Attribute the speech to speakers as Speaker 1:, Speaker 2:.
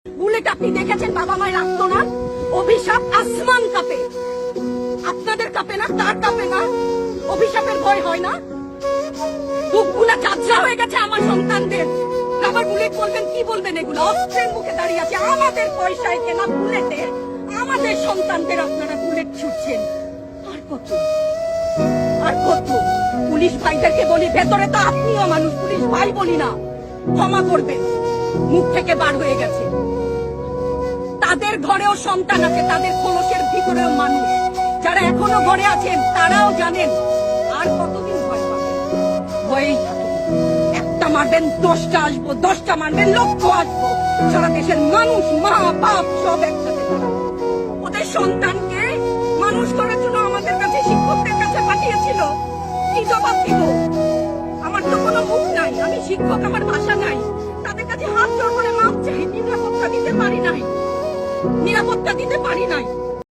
Speaker 1: Bullet আপনি দেখেছেন বাবা মায়ের আত্মনাদ, অভিশাপ আসমান কাঁপে, আপনাদের কাঁপে না? তার কাঁপে না? অভিশাপের ভয় হয় না? বুকগুলা চাচা হয়ে গেছে আমার সন্তানদের। আবার বুলেট বলবেন, কি বলবেন? এগুলো অস্ত্রের মুখে দাঁড়িয়ে আছে, আমাদের পয়সায় কেনা বুলেটে আমাদের সন্তানদের আপনারা বুলেট ছুটছেন। আর কত আর কত? পুলিশ ভাইদেরকে বলি, ভেতরে তো আপনিও মানুষ, পুলিশ ভাই বলি না, ক্ষমা করবেন, মুখ থেকে বার হয়ে গেছে। তাদের ঘরেও সন্তান আছে, তাদের খোলসের ভিতরেও মানুষ। যারা এখনো ঘরে আছেন তারাও জানেন আর কতদিন ভয় পাবেন। ভয়েই থাকেন, একটা মারবেন 10টা আসবো, 10টা মারবেন লক্ষ আসবো। সারা দেশের মানুষ, মা বাপ সব একসাথে দাঁড়াবে। ওদের সন্তানকে মানুষ করার জন্য আমাদের কাছে, শিক্ষকদের কাছে পাঠিয়েছিল। কি জবাব দিব? আমার তো কোনো মুখ নাই, আমি শিক্ষক, আমার ভাষা নাই। তাদের কাছে হাত জোড় করে মাপ চাই, নিরাপত্তা দিতে পারি নাই।